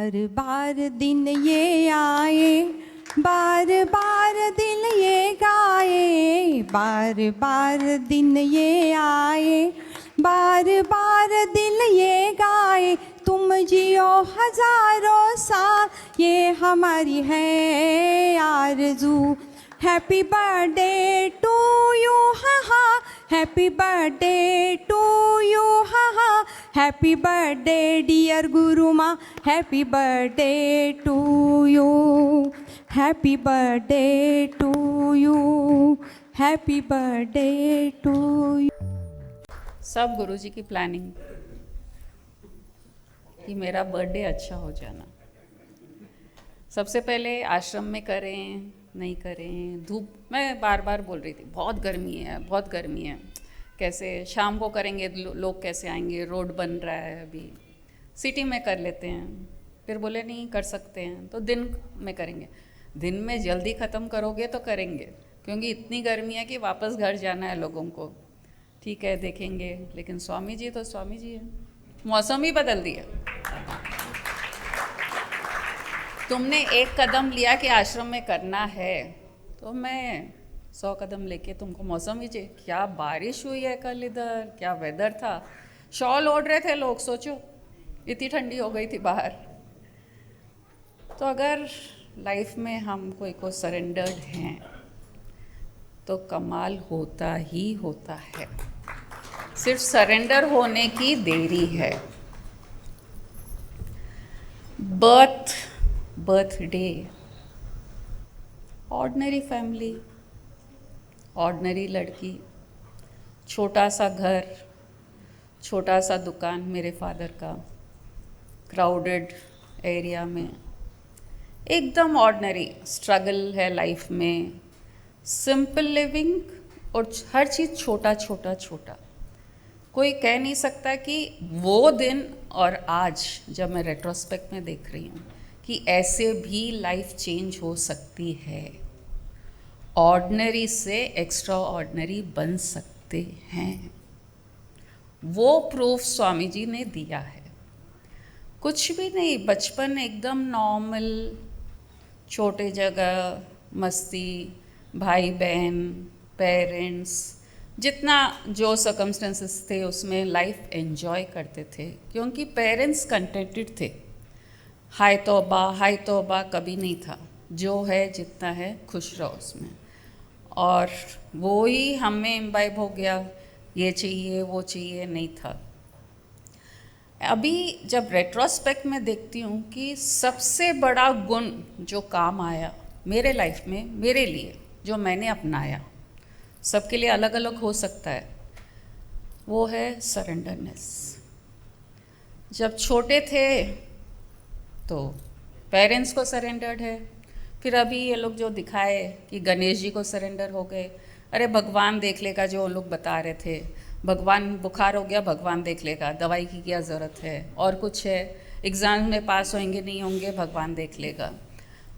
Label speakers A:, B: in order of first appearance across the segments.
A: बार बार दिन ये आए, बार बार दिल ये गाए, बार बार दिन ये आए, बार बार दिल ये गाए, तुम जियो हजारों साल, ये हमारी है आरज़ू। हैप्पी बर्थडे टू यू, हा हा, हैप्पी बर्थडे टू यू, हा हा, हैप्पी बर्थडे डियर गुरु माँ, happy birthday to you, happy birthday to you, happy birthday to you.
B: सब गुरुजी की प्लानिंग कि मेरा बर्थडे अच्छा हो जाना। सबसे पहले आश्रम में करें नहीं करें, धूप, मैं बार बार बोल रही थी बहुत गर्मी है, बहुत गर्मी है, कैसे शाम को करेंगे, लोग कैसे आएंगे, रोड बन रहा है, अभी सिटी में कर लेते हैं। फिर बोले नहीं कर सकते हैं तो दिन में करेंगे। दिन में जल्दी ख़त्म करोगे तो करेंगे, क्योंकि इतनी गर्मी है कि वापस घर जाना है लोगों को। ठीक है देखेंगे, लेकिन स्वामी जी तो स्वामी जी है, मौसम ही बदल दिया। तुमने एक कदम लिया कि आश्रम में करना है, तो मैं 100 कदम लेके तुमको मौसम ही चाहिए। क्या बारिश हुई है कल इधर, क्या वेदर था, शॉल ओढ़ रहे थे लोग, सोचो इतनी ठंडी हो गई थी बाहर। तो अगर लाइफ में हम कोई को सरेंडर्ड हैं तो कमाल होता ही होता है। सिर्फ सरेंडर होने की देरी है। बर्थडे, ऑर्डिनरी फैमिली, ऑर्डिनरी लड़की, छोटा सा घर, छोटा सा दुकान मेरे फादर का, क्राउडेड एरिया में, एकदम ऑर्डिनरी। स्ट्रगल है लाइफ में, सिंपल लिविंग और हर चीज़ छोटा छोटा छोटा। कोई कह नहीं सकता कि वो दिन और आज जब मैं रेट्रोस्पेक्ट में देख रही हूँ कि ऐसे भी लाइफ चेंज हो सकती है, ऑर्डिनरी से एक्स्ट्रा ऑर्डिनरी बन सकते हैं। वो प्रूफ स्वामी जी ने दिया है। कुछ भी नहीं, बचपन एकदम नॉर्मल, छोटे जगह मस्ती, भाई बहन, पेरेंट्स, जितना जो सर्कमस्टेंसेस थे उसमें लाइफ एंजॉय करते थे, क्योंकि पेरेंट्स कंटेंटेड थे। हाय तौबा कभी नहीं था, जो है जितना है खुश रहो उसमें। और वो ही हमें इम्बाइब हो गया, ये चाहिए वो चाहिए नहीं था। अभी जब रेट्रोस्पेक्ट में देखती हूँ कि सबसे बड़ा गुण जो काम आया मेरे लाइफ में, मेरे लिए जो मैंने अपनाया, सबके लिए अलग अलग हो सकता है, वो है सरेंडरनेस। जब छोटे थे तो पेरेंट्स को सरेंडर्ड है, फिर अभी ये लोग जो दिखाए कि गणेश जी को सरेंडर हो गए। अरे भगवान देख लेगा, जो लोग बता रहे थे, भगवान बुखार हो गया भगवान देख लेगा, दवाई की क्या ज़रूरत है, और कुछ है एग्ज़ाम में पास होंगे नहीं होंगे भगवान देख लेगा।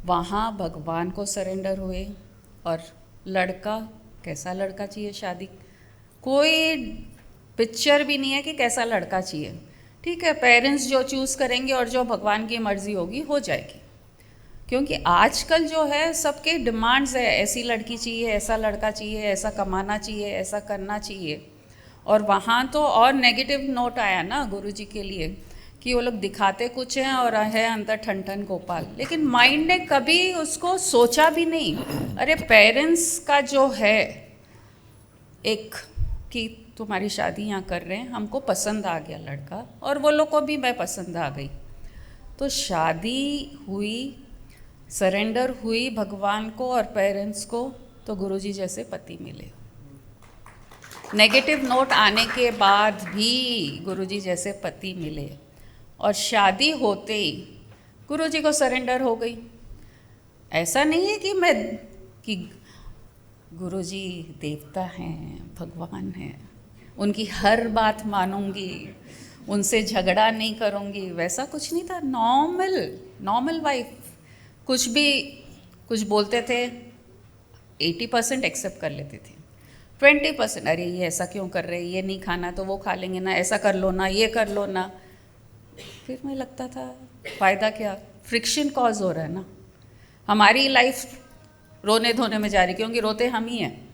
B: वहाँ भगवान को सरेंडर हुए। और लड़का, कैसा लड़का चाहिए, शादी कोई पिक्चर भी नहीं है कि कैसा लड़का चाहिए। ठीक है, पेरेंट्स जो चूज़ करेंगे और जो भगवान की मर्ज़ी होगी हो जाएगी। क्योंकि आजकल जो है सबके डिमांड्स है, ऐसी लड़की चाहिए, ऐसा लड़का चाहिए, ऐसा कमाना चाहिए, ऐसा करना चाहिए। और वहाँ तो और नेगेटिव नोट आया ना गुरुजी के लिए कि वो लोग दिखाते कुछ हैं और है अंदर ठन ठन गोपाल। लेकिन माइंड ने कभी उसको सोचा भी नहीं। अरे पेरेंट्स का जो है एक कि तुम्हारी शादी यहाँ कर रहे हैं, हमको पसंद आ गया लड़का, और वो लोग को भी मैं पसंद आ गई, तो शादी हुई, सरेंडर हुई भगवान को और पेरेंट्स को, तो गुरुजी जैसे पति मिले। नेगेटिव नोट आने के बाद भी गुरुजी जैसे पति मिले, और शादी होते ही गुरुजी को सरेंडर हो गई। ऐसा नहीं है कि गुरुजी देवता हैं, भगवान हैं, उनकी हर बात मानूंगी, उनसे झगड़ा नहीं करूंगी, वैसा कुछ नहीं था। Normal wife. कुछ बोलते थे 80% एक्सेप्ट कर लेती थी, 20% अरे ये ऐसा क्यों कर रहे हैं, ये नहीं खाना तो वो खा लेंगे ना, ऐसा कर लो ना, ये कर लो ना। फिर मुझे लगता था फ़ायदा क्या, फ्रिक्शन कॉज हो रहा है ना, हमारी लाइफ रोने धोने में जा रही, क्योंकि रोते हम ही हैं।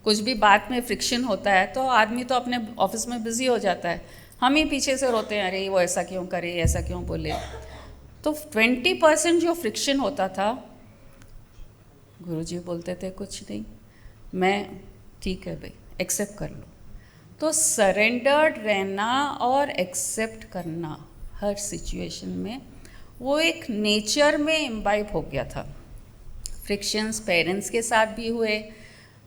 B: कुछ भी बात में फ्रिक्शन होता है तो आदमी तो अपने ऑफिस में बिजी हो जाता है, हम ही पीछे से रोते हैं, अरे वो ऐसा क्यों करे, ऐसा क्यों बोले। तो 20% जो फ्रिक्शन होता था, गुरुजी बोलते थे कुछ नहीं, मैं ठीक है भाई, एक्सेप्ट कर लो। तो सरेंडर्ड रहना और एक्सेप्ट करना हर सिचुएशन में, वो एक नेचर में इम्बाइब हो गया था। फ्रिक्शंस पेरेंट्स के साथ भी हुए,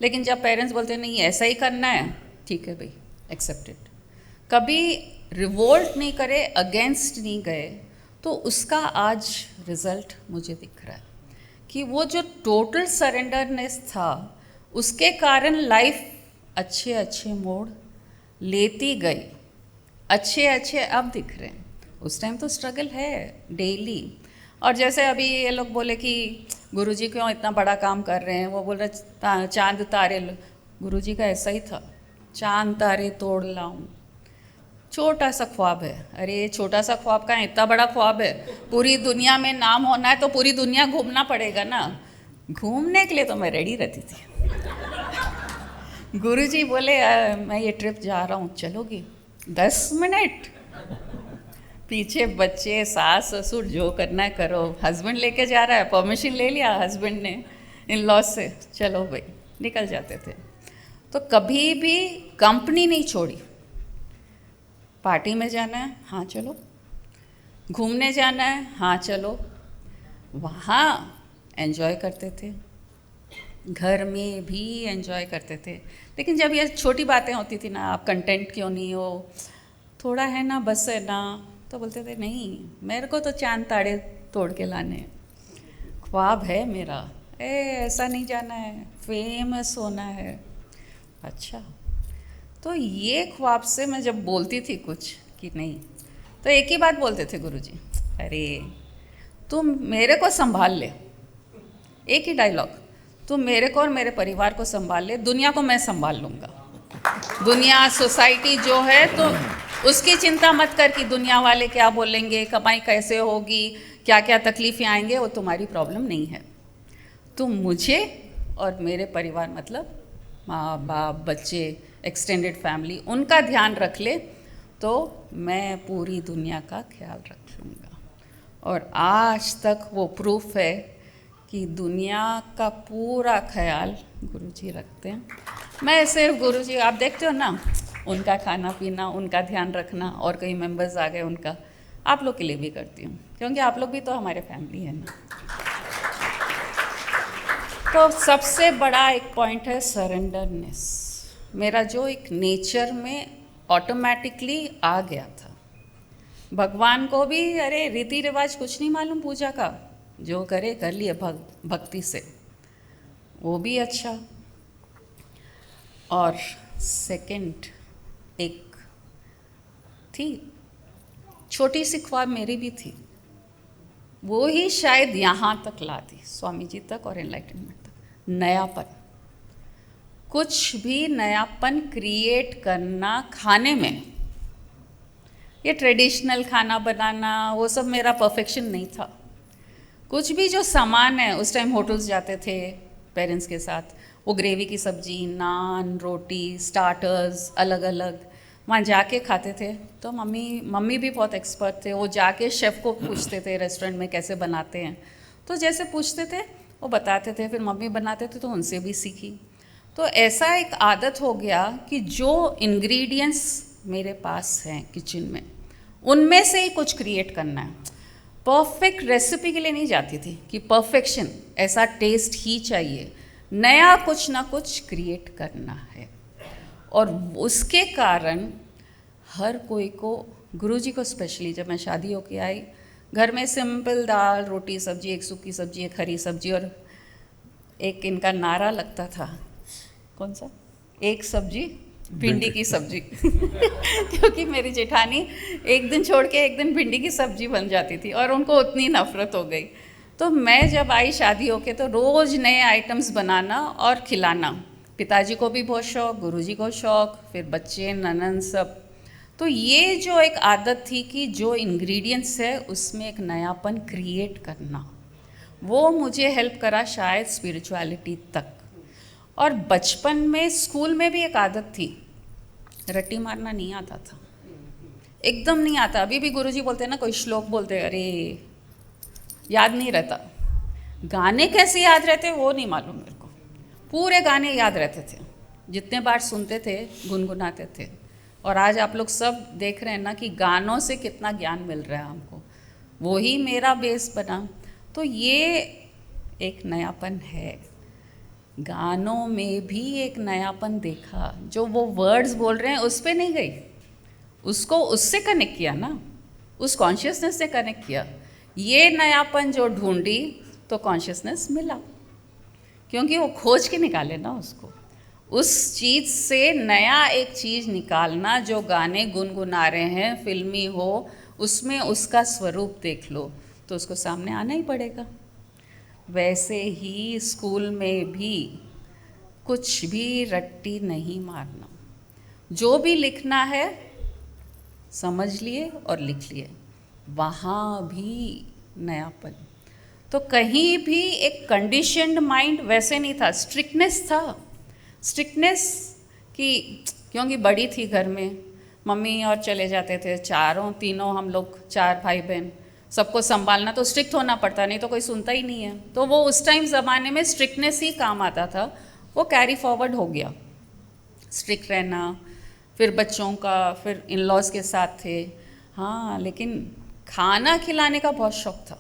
B: लेकिन जब पेरेंट्स बोलते नहीं ऐसा ही करना है, ठीक है भाई, एक्सेप्टेड। कभी रिवोल्ट नहीं करे, अगेंस्ट नहीं गए, तो उसका आज रिजल्ट मुझे दिख रहा है कि वो जो टोटल सरेंडरनेस था, उसके कारण लाइफ अच्छे अच्छे मोड़ लेती गई, अच्छे अच्छे अब दिख रहे हैं। उस टाइम तो स्ट्रगल है डेली। और जैसे अभी ये लोग बोले कि गुरुजी क्यों इतना बड़ा काम कर रहे हैं, वो बोल रहे चांद तारे, गुरुजी का ऐसा ही था, चांद तारे तोड़ लाऊं, छोटा सा ख्वाब है। अरे छोटा सा ख्वाब का इतना बड़ा ख्वाब है, पूरी दुनिया में नाम होना है तो पूरी दुनिया घूमना पड़ेगा ना। घूमने के लिए तो मैं रेडी रहती थी। गुरुजी बोले मैं ये ट्रिप जा रहा हूँ, चलोगी? 10 मिनट पीछे बच्चे, सास ससुर, जो करना है करो। हस्बैंड लेके जा रहा है, परमिशन ले लिया हस्बैंड ने इन लॉज से, चलो भाई, निकल जाते थे। तो कभी भी कंपनी नहीं छोड़ी। पार्टी में जाना है, हाँ चलो, घूमने जाना है, हाँ चलो, वहाँ एंजॉय करते थे, घर में भी एंजॉय करते थे। लेकिन जब ये छोटी बातें होती थी ना, आप कंटेंट क्यों नहीं हो, थोड़ा है ना, बस है ना, तो बोलते थे नहीं, मेरे को तो चांद तारे तोड़ के लाने, ख्वाब है मेरा, ऐसा नहीं जाना है, फेमस होना है। अच्छा, तो ये ख्वाब से मैं जब बोलती थी कुछ कि नहीं, तो एक ही बात बोलते थे गुरुजी, अरे तुम मेरे को संभाल ले, एक ही डायलॉग, तुम मेरे को और मेरे परिवार को संभाल ले, दुनिया को मैं संभाल लूँगा। दुनिया, सोसाइटी जो है, तो उसकी चिंता मत कर कि दुनिया वाले क्या बोलेंगे, कमाई कैसे होगी, क्या क्या तकलीफ़ें आएंगे, वो तुम्हारी प्रॉब्लम नहीं है। तुम मुझे और मेरे परिवार, मतलब माँ बाप, बच्चे, एक्सटेंडेड फैमिली, उनका ध्यान रख ले, तो मैं पूरी दुनिया का ख्याल रख लूँगा। और आज तक वो प्रूफ है कि दुनिया का पूरा ख्याल गुरुजी रखते हैं। मैं सिर्फ गुरुजी, आप देखते हो ना, उनका खाना पीना, उनका ध्यान रखना, और कई मेंबर्स आ गए उनका, आप लोग के लिए भी करती हूँ, क्योंकि आप लोग भी तो हमारे फैमिली है ना। तो सबसे बड़ा एक पॉइंट है सरेंडरनेस, मेरा जो एक नेचर में ऑटोमेटिकली आ गया था। भगवान को भी अरे रीति रिवाज कुछ नहीं मालूम पूजा का, जो करे कर लिए भक्ति से, वो भी अच्छा। और सेकंड एक थी, छोटी सी ख्वाब मेरी भी थी, वो ही शायद यहाँ तक ला दी, स्वामी जी तक और एनलाइटनमेंट तक। नयापन, कुछ भी नयापन क्रिएट करना खाने में, ये ट्रेडिशनल खाना बनाना, वो सब मेरा परफेक्शन नहीं था। कुछ भी जो सामान है, उस टाइम होटल्स जाते थे पेरेंट्स के साथ, वो ग्रेवी की सब्जी, नान, रोटी, स्टार्टर्स अलग अलग, वहाँ जाके खाते थे। तो मम्मी भी बहुत एक्सपर्ट थे, वो जाके शेफ़ को पूछते थे रेस्टोरेंट में कैसे बनाते हैं, तो जैसे पूछते थे वो बताते थे, फिर मम्मी बनाते थे तो उनसे भी सीखी। तो ऐसा एक आदत हो गया कि जो इंग्रेडिएंट्स मेरे पास हैं किचन में, उनमें से ही कुछ क्रिएट करना है। परफेक्ट रेसिपी के लिए नहीं जाती थी कि परफेक्शन, ऐसा टेस्ट ही चाहिए, नया कुछ ना कुछ क्रिएट करना है। और उसके कारण हर कोई को, गुरुजी को स्पेशली, जब मैं शादी होके आई, घर में सिंपल दाल रोटी सब्जी, एक सूखी सब्जी, एक हरी सब्जी, और एक इनका नारा लगता था, कौन सा, एक सब्जी भिंडी की सब्जी क्योंकि मेरी जेठानी एक दिन छोड़ के एक दिन भिंडी की सब्जी बन जाती थी और उनको उतनी नफरत हो गई। तो मैं जब आई शादी होके, तो रोज़ नए आइटम्स बनाना और खिलाना, पिताजी को भी बहुत शौक, गुरुजी को शौक, फिर बच्चे, ननन सब। तो ये जो एक आदत थी कि जो इंग्रेडिएंट्स है उसमें एक नयापन क्रिएट करना, वो मुझे हेल्प करा शायद स्पिरिचुअलिटी तक। और बचपन में स्कूल में भी एक आदत थी, रट्टी मारना नहीं आता था, एकदम नहीं आता। अभी भी गुरुजी बोलते हैं ना, कोई श्लोक बोलते हैं, अरे याद नहीं रहता। गाने कैसे याद रहते वो नहीं मालूम मेरे को, पूरे गाने याद रहते थे, जितने बार सुनते थे गुनगुनाते थे। और आज आप लोग सब देख रहे हैं ना कि गानों से कितना ज्ञान मिल रहा है हमको, वही मेरा बेस बना। तो ये एक नयापन है, गानों में भी एक नयापन देखा। जो वो वर्ड्स बोल रहे हैं उस पे नहीं गई, उसको उससे कनेक्ट किया ना, उस कॉन्शियसनेस से कनेक्ट किया। ये नयापन जो ढूंढी तो कॉन्शियसनेस मिला, क्योंकि वो खोज के निकाले ना उसको। उस चीज़ से नया एक चीज़ निकालना, जो गाने गुनगुना रहे हैं फिल्मी हो, उसमें उसका स्वरूप देख लो तो उसको सामने आना ही पड़ेगा। वैसे ही स्कूल में भी कुछ भी रट्टी नहीं मारना, जो भी लिखना है समझ लिए और लिख लिए, वहाँ भी नयापन। तो कहीं भी एक कंडीशन्ड माइंड वैसे नहीं था, स्ट्रिक्टनेस था। स्ट्रिक्टनेस कि क्योंकि बड़ी थी घर में, मम्मी और चले जाते थे, तीनों हम लोग 4 भाई बहन, सबको संभालना, तो स्ट्रिक्ट होना पड़ता, नहीं तो कोई सुनता ही नहीं है। तो वो उस टाइम ज़माने में स्ट्रिक्टनेस ही काम आता था, वो कैरी फॉरवर्ड हो गया, स्ट्रिक्ट रहना। फिर बच्चों का, फिर इन लॉज के साथ थे। हाँ, लेकिन खाना खिलाने का बहुत शौक था।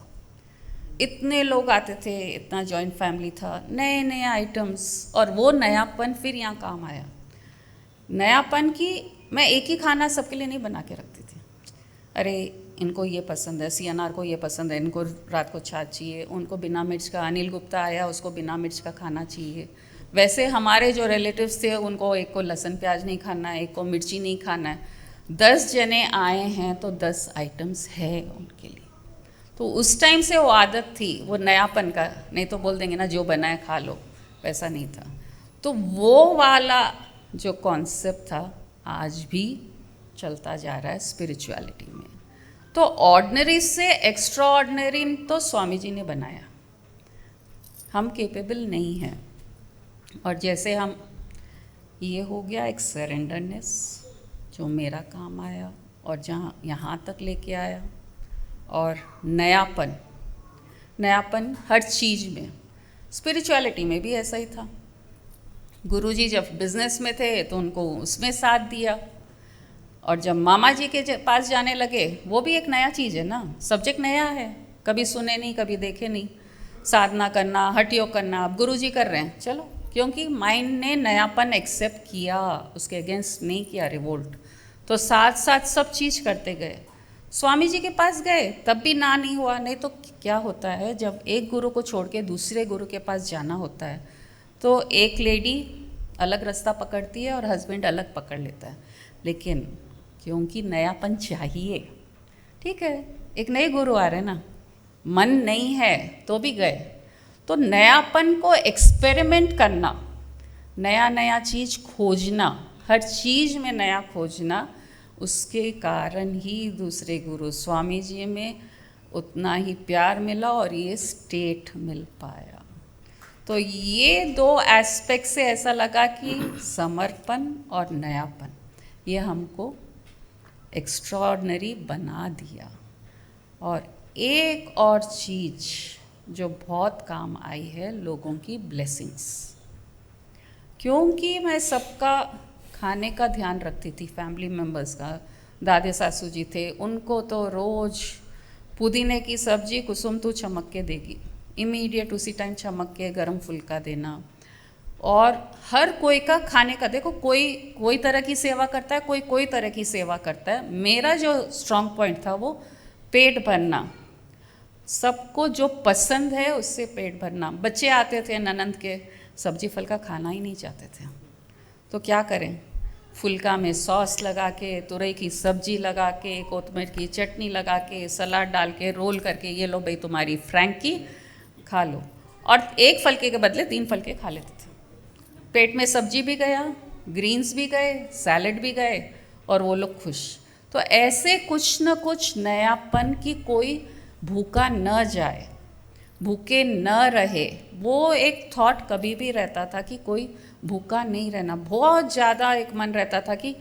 B: इतने लोग आते थे, इतना जॉइंट फैमिली था, नए नए आइटम्स, और वो नयापन फिर यहाँ काम आया। नयापन की मैं एक ही खाना सबके लिए नहीं बना के रखती थी। अरे इनको ये पसंद है, CNR को ये पसंद है, इनको रात को छाछ चाहिए, उनको बिना मिर्च का, अनिल गुप्ता आया उसको बिना मिर्च का खाना चाहिए। वैसे हमारे जो रिलेटिव्स थे उनको एक को लहसुन प्याज नहीं खाना है, एक को मिर्ची नहीं खाना है। 10 जने आए हैं तो 10 आइटम्स है उनके लिए। तो उस टाइम से वो आदत थी, वो नयापन का। नहीं तो बोल देंगे ना जो बनाए खा लो, वैसा नहीं था। तो वो वाला जो कॉन्सेप्ट था आज भी चलता जा रहा है स्पिरिचुअलिटी में। तो ऑर्डिनरी से एक्स्ट्रा ऑर्डिनरी तो स्वामी जी ने बनाया, हम केपेबल नहीं हैं। और जैसे हम, ये हो गया एक सरेंडरनेस जो मेरा काम आया और जहाँ यहाँ तक लेके आया। और नयापन, नयापन हर चीज़ में, स्पिरिचुअलिटी में भी ऐसा ही था। गुरुजी जब बिजनेस में थे तो उनको उसमें साथ दिया, और जब मामा जी के पास जाने लगे, वो भी एक नया चीज़ है ना, सब्जेक्ट नया है, कभी सुने नहीं, कभी देखे नहीं। साधना करना, हठ योग करना, अब गुरुजी कर रहे हैं, चलो, क्योंकि माइंड ने नयापन एक्सेप्ट किया, उसके अगेंस्ट नहीं किया रिवोल्ट। तो साथ साथ सब चीज़ करते गए। स्वामी जी के पास गए तब भी ना नहीं हुआ। नहीं तो क्या होता है, जब एक गुरु को छोड़ के दूसरे गुरु के पास जाना होता है तो एक लेडी अलग रास्ता पकड़ती है और हस्बैंड अलग पकड़ लेता है। लेकिन क्योंकि नयापन चाहिए, ठीक है, एक नए गुरु आ रहे हैं ना, मन नहीं है तो भी गए। तो नयापन को एक्सपेरिमेंट करना, नया नया चीज़ खोजना, हर चीज़ में नया खोजना, उसके कारण ही दूसरे गुरु स्वामी जी में उतना ही प्यार मिला और ये स्टेट मिल पाया। तो ये 2 एस्पेक्ट से ऐसा लगा कि समर्पण और नयापन ये हमको एक्स्ट्राऑर्डिनरी बना दिया। और एक और चीज़ जो बहुत काम आई है, लोगों की ब्लेसिंग्स। क्योंकि मैं सबका खाने का ध्यान रखती थी, फैमिली मेम्बर्स का। दादे सासू जी थे, उनको तो रोज़ पुदीने की सब्जी कुसुम तू चमक के देगी, इमीडिएट उसी टाइम चमक के गरम फुल्का देना। और हर कोई का खाने का, देखो कोई तरह की सेवा करता है, कोई तरह की सेवा करता है। मेरा जो स्ट्रॉन्ग पॉइंट था वो पेट भरना, सबको जो पसंद है उससे पेट भरना। बच्चे आते थे ननंद के, सब्जी फुल्का खाना ही नहीं चाहते थे, तो क्या करें, फुल्का में सॉस लगा के, तुरई की सब्जी लगा के, कोतमीर की चटनी लगा के, सलाद डाल के, रोल करके, ये लो भाई तुम्हारी फ्रैंकी, खा लो। और एक फुल्के के बदले 3 फुल्के खा लेते थे। पेट में सब्जी भी गया, ग्रीन्स भी गए, सैलेड भी गए, और वो लोग खुश। तो ऐसे कुछ न कुछ नयापन की कोई भूखा न जाए, भूखे न रहे, वो एक थॉट कभी भी रहता था कि कोई भूखा नहीं रहना। बहुत ज़्यादा एक मन रहता था कि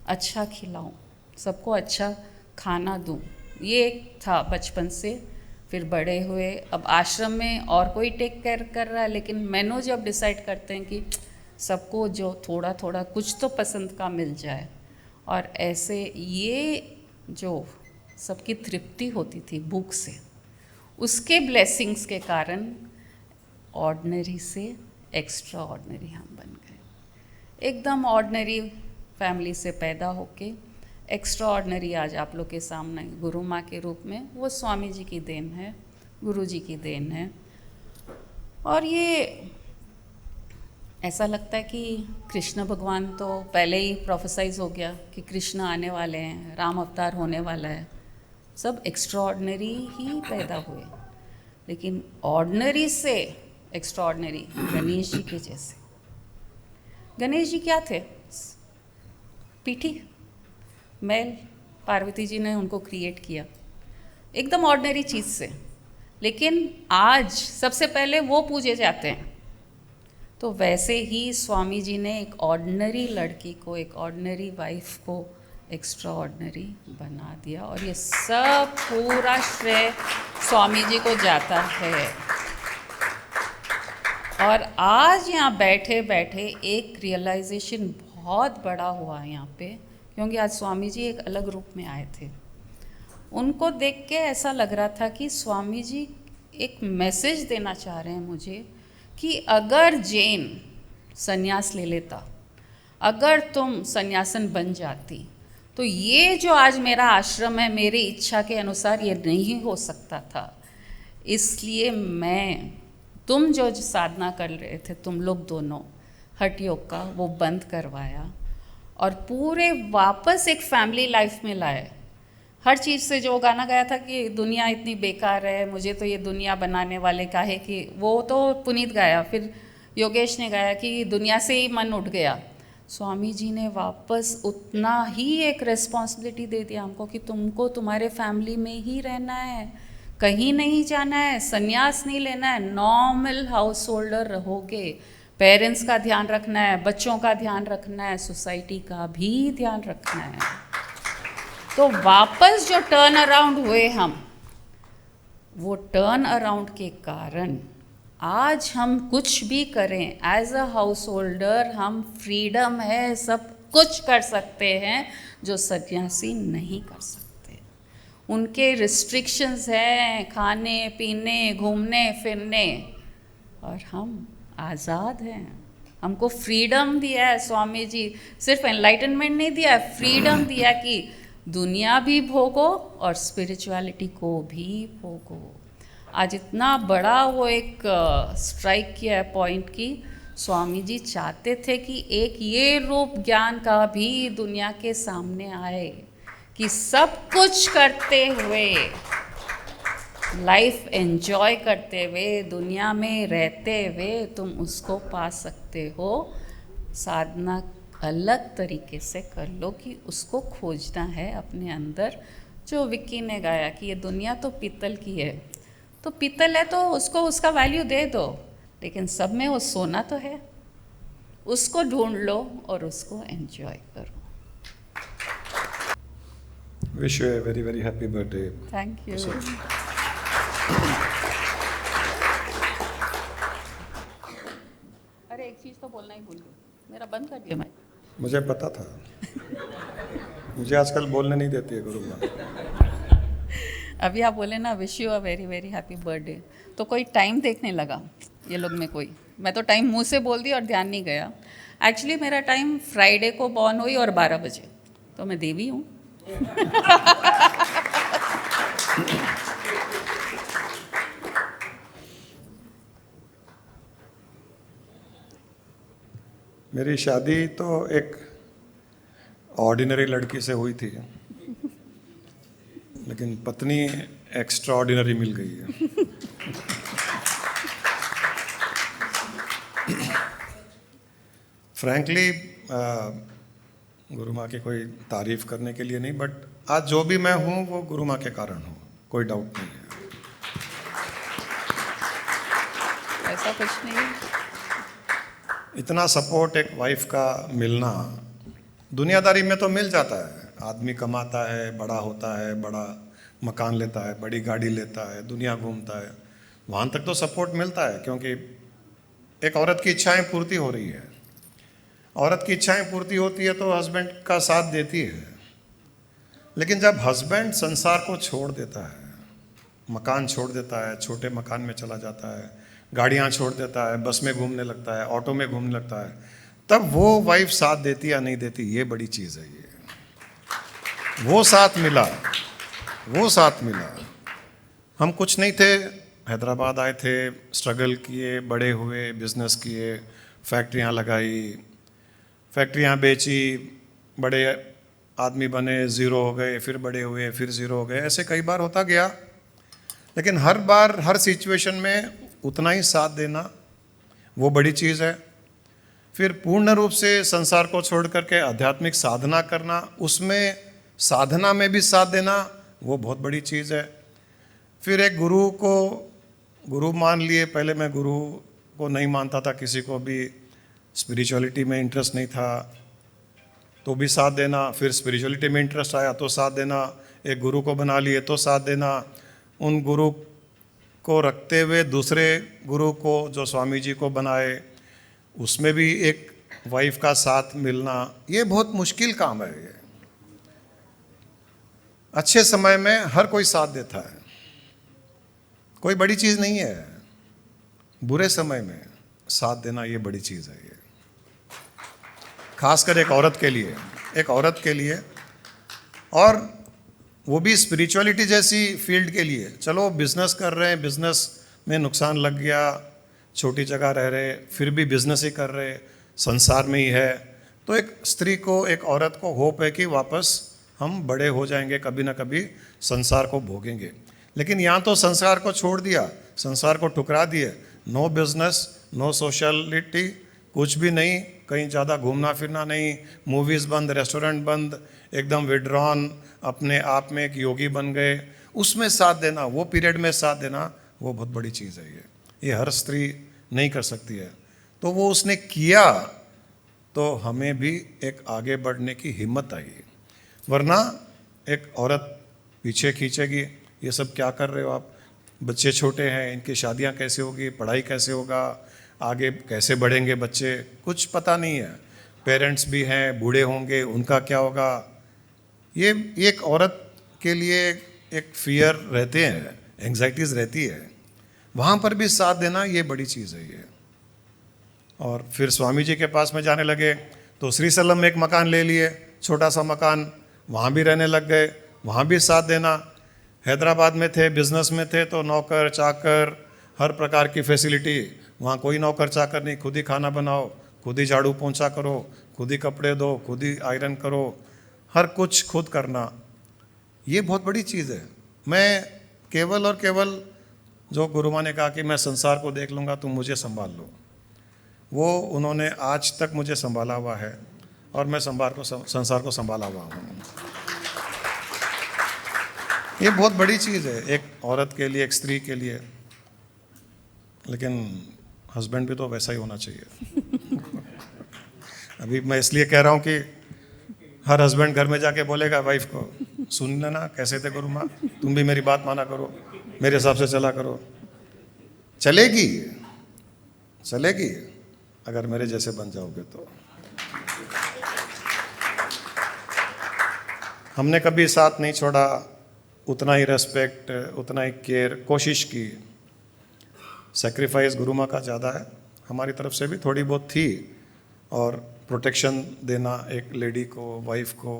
B: अच्छा खिलाऊं, सबको अच्छा खाना दूं। ये एक था बचपन से। फिर बड़े हुए, अब आश्रम में और कोई टेक केयर कर रहा है, लेकिन मैंने जब डिसाइड करते हैं कि सबको जो थोड़ा थोड़ा कुछ तो पसंद का मिल जाए, और ऐसे ये जो सबकी तृप्ति होती थी भूख से, उसके ब्लेसिंग्स के कारण ऑर्डिनरी से एक्स्ट्रा ऑर्डिनरी हम बन गए। एकदम ऑर्डिनरी फैमिली से पैदा होके एक्स्ट्रा ऑर्डिनरी आज आप लोग के सामने गुरु माँ के रूप में, वो स्वामी जी की देन है, गुरु जी की देन है। और ये ऐसा लगता है कि कृष्ण भगवान तो पहले ही प्रोफेसाइज हो गया कि कृष्ण आने वाले हैं, राम अवतार होने वाला है, सब एक्स्ट्रा ऑर्डिनरी ही पैदा हुए। लेकिन ऑर्डिनरी से एक्स्ट्रा ऑर्डिनरी गणेश जी के जैसे। गणेश जी क्या थे? पीठी मैल, पार्वती जी ने उनको क्रिएट किया एकदम ऑर्डिनरी चीज़ से, लेकिन आज सबसे पहले वो पूजे जाते हैं। तो वैसे ही स्वामी जी ने एक ऑर्डिनरी लड़की को, एक ऑर्डिनरी वाइफ को एक्स्ट्रा ऑर्डिनरी बना दिया, और ये सब पूरा श्रेय स्वामी जी को जाता है। और आज यहाँ बैठे बैठे एक रियलाइजेशन बहुत बड़ा हुआ है यहाँ पे, क्योंकि आज स्वामी जी एक अलग रूप में आए थे। उनको देख के ऐसा लग रहा था कि स्वामी जी एक मैसेज देना चाह रहे हैं मुझे कि अगर जैन संन्यास ले लेता, अगर तुम संन्यासन बन जाती, तो ये जो आज मेरा आश्रम है, मेरी इच्छा के अनुसार ये नहीं हो सकता था। इसलिए मैं, तुम जो साधना कर रहे थे, तुम लोग दोनों, हठ योग का, वो बंद करवाया और पूरे वापस एक फैमिली लाइफ में लाए। हर चीज़ से जो गाना गाया था कि दुनिया इतनी बेकार है, मुझे तो ये दुनिया बनाने वाले का है, कि वो तो पुनीत गाया, फिर योगेश ने गाया कि दुनिया से ही मन उठ गया। स्वामी जी ने वापस उतना ही एक रिस्पॉन्सिबिलिटी दे दिया हमको कि तुमको तुम्हारे फैमिली में ही रहना है, कहीं नहीं जाना है, संन्यास नहीं लेना है, नॉर्मल हाउस होल्डर रहोगे, पेरेंट्स का ध्यान रखना है, बच्चों का ध्यान रखना है, सोसाइटी का भी ध्यान रखना है। तो वापस जो टर्न अराउंड हुए हम, वो टर्न अराउंड के कारण आज हम कुछ भी करें एज अ हाउस होल्डर, हम फ्रीडम है, सब कुछ कर सकते हैं जो सन्यासी नहीं कर सकते। उनके रिस्ट्रिक्शंस हैं खाने पीने, घूमने फिरने, और हम आज़ाद हैं। हमको फ्रीडम दिया है स्वामी जी, सिर्फ एनलाइटनमेंट नहीं दिया है, फ्रीडम दिया कि दुनिया भी भोगो और स्पिरिचुअलिटी को भी भोगो। आज इतना बड़ा वो एक स्ट्राइक किया है पॉइंट की स्वामी जी चाहते थे कि एक ये रूप ज्ञान का भी दुनिया के सामने आए कि सब कुछ करते हुए, लाइफ एंजॉय करते हुए, दुनिया में रहते हुए तुम उसको पा सकते हो। साधना अलग तरीके से कर लो कि उसको खोजना है अपने अंदर। जो विक्की ने गाया कि ये दुनिया तो पीतल की है, तो पीतल है तो उसको उसका वैल्यू दे दो, लेकिन सब में वो सोना तो है, उसको ढूंढ लो और उसको एंजॉय करो।
C: Wish you a very very happy birthday.
B: Thank you. अरे एक चीज़ तो बोलना ही भूल गई, मेरा बंद कर दिया मैं।
C: मुझे पता था, मुझे आजकल बोलने नहीं देती है गुरु माँ।
B: अभी आप बोले ना wish you a very very happy birthday, तो कोई टाइम देखने लगा ये लोग में कोई, मैं तो टाइम मुंह से बोल दी और ध्यान नहीं गया। एक्चुअली मेरा टाइम फ्राइडे को बॉर्न हुई और 12 बजे, तो मैं देवी हूँ।
C: मेरी शादी तो एक ऑर्डिनरी लड़की से हुई थी, लेकिन पत्नी एक्स्ट्रा ऑर्डिनरी मिल गई है। फ्रैंकली गुरु माँ की कोई तारीफ करने के लिए नहीं, बट आज जो भी मैं हूँ वो गुरु माँ के कारण हूँ, कोई डाउट नहीं है।
B: ऐसा कुछ नहीं है।
C: इतना सपोर्ट एक वाइफ का मिलना दुनियादारी में तो मिल जाता है, आदमी कमाता है, बड़ा होता है, बड़ा मकान लेता है, बड़ी गाड़ी लेता है, दुनिया घूमता है, वहाँ तक तो सपोर्ट मिलता है, क्योंकि एक औरत की इच्छाएं पूर्ति हो रही है। औरत की इच्छाएं पूर्ति होती है तो हस्बैंड का साथ देती है। लेकिन जब हस्बैंड संसार को छोड़ देता है, मकान छोड़ देता है, छोटे मकान में चला जाता है, गाड़ियाँ छोड़ देता है, बस में घूमने लगता है, ऑटो में घूमने लगता है, तब वो वाइफ साथ देती या नहीं देती, ये बड़ी चीज़ है। ये वो साथ मिला, वो साथ मिला। हम कुछ नहीं थे, हैदराबाद आए थे, स्ट्रगल किए, बड़े हुए, बिजनेस किए, फैक्ट्रियाँ लगाई, फैक्ट्रियाँ बेची, बड़े आदमी बने, ज़ीरो हो गए, फिर बड़े हुए, फिर ज़ीरो हो गए, ऐसे कई बार होता गया। लेकिन हर बार हर सिचुएशन में उतना ही साथ देना वो बड़ी चीज़ है। फिर पूर्ण रूप से संसार को छोड़ करके आध्यात्मिक साधना करना, उसमें साधना में भी साथ देना वो बहुत बड़ी चीज़ है। फिर एक गुरु को गुरु मान लिए, पहले मैं गुरु को नहीं मानता था, किसी को भी स्पिरिचुअलिटी में इंटरेस्ट नहीं था तो भी साथ देना, फिर स्पिरिचुअलिटी में इंटरेस्ट आया तो साथ देना, एक गुरु को बना लिए तो साथ देना, उन गुरु को रखते हुए दूसरे गुरु को जो स्वामी जी को बनाए उसमें भी एक वाइफ का साथ मिलना, ये बहुत मुश्किल काम है। ये अच्छे समय में हर कोई साथ देता है, कोई बड़ी चीज़ नहीं है। बुरे समय में साथ देना ये बड़ी चीज़ है। ये खासकर एक औरत के लिए, एक औरत के लिए, और वो भी स्पिरिचुअलिटी जैसी फील्ड के लिए। चलो बिजनेस कर रहे हैं, बिजनेस में नुकसान लग गया, छोटी जगह रह रहे, फिर भी बिजनेस ही कर रहे, संसार में ही है, तो एक स्त्री को, एक औरत को होप है कि वापस हम बड़े हो जाएंगे, कभी ना कभी संसार को भोगेंगे। लेकिन यहाँ तो संसार को छोड़ दिया, संसार को ठुकरा दिए, नो बिजनेस, नो सोशलिटी, कुछ भी नहीं, कहीं ज़्यादा घूमना फिरना नहीं, मूवीज़ बंद, रेस्टोरेंट बंद, एकदम विड्रॉन, अपने आप में एक योगी बन गए। उसमें साथ देना, वो पीरियड में साथ देना वो बहुत बड़ी चीज़ है। ये हर स्त्री नहीं कर सकती है, तो वो उसने किया तो हमें भी एक आगे बढ़ने की हिम्मत आई। वरना एक औरत पीछे खींचेगी, ये सब क्या कर रहे हो आप, बच्चे छोटे हैं, इनकी शादियां कैसे होगी, पढ़ाई कैसे होगा, आगे कैसे बढ़ेंगे बच्चे, कुछ पता नहीं है, पेरेंट्स भी हैं, बूढ़े होंगे, उनका क्या होगा। ये एक औरत के लिए एक फियर रहते हैं, एंग्जाइटीज़ रहती है, वहाँ पर भी साथ देना ये बड़ी चीज़ है। ये और फिर स्वामी जी के पास में जाने लगे तो श्रीशैलम में एक मकान ले लिए, छोटा सा मकान, वहाँ भी रहने लग गए, वहाँ भी साथ देना। हैदराबाद में थे, बिजनेस में थे, तो नौकर चाकर हर प्रकार की फैसिलिटी, वहाँ कोई नौकर चाकर नहीं, खुद ही खाना बनाओ, खुद ही झाड़ू पोंछा करो, खुद ही कपड़े धो, खुद ही आयरन करो, हर कुछ खुद करना, ये बहुत बड़ी चीज़ है। मैं केवल और केवल, जो गुरु माँ ने कहा कि मैं संसार को देख लूँगा, तुम मुझे संभाल लो, वो उन्होंने आज तक मुझे संभाला हुआ है और मैं संसार को संभाला हुआ हूँ। ये बहुत बड़ी चीज़ है एक औरत के लिए, एक स्त्री के लिए। लेकिन हस्बैंड भी तो वैसा ही होना चाहिए। अभी मैं इसलिए कह रहा हूँ कि हर हस्बैंड घर में जाके बोलेगा वाइफ को, सुन लेना कैसे थे गुरु माँ, तुम भी मेरी बात माना करो, मेरे हिसाब से चला करो। चलेगी, चलेगी अगर मेरे जैसे बन जाओगे तो। हमने कभी साथ नहीं छोड़ा, उतना ही रेस्पेक्ट, उतना ही केयर, कोशिश की। सेक्रीफाइस गुरु माँ का ज़्यादा है, हमारी तरफ से भी थोड़ी बहुत थी, और प्रोटेक्शन देना एक लेडी को, वाइफ को,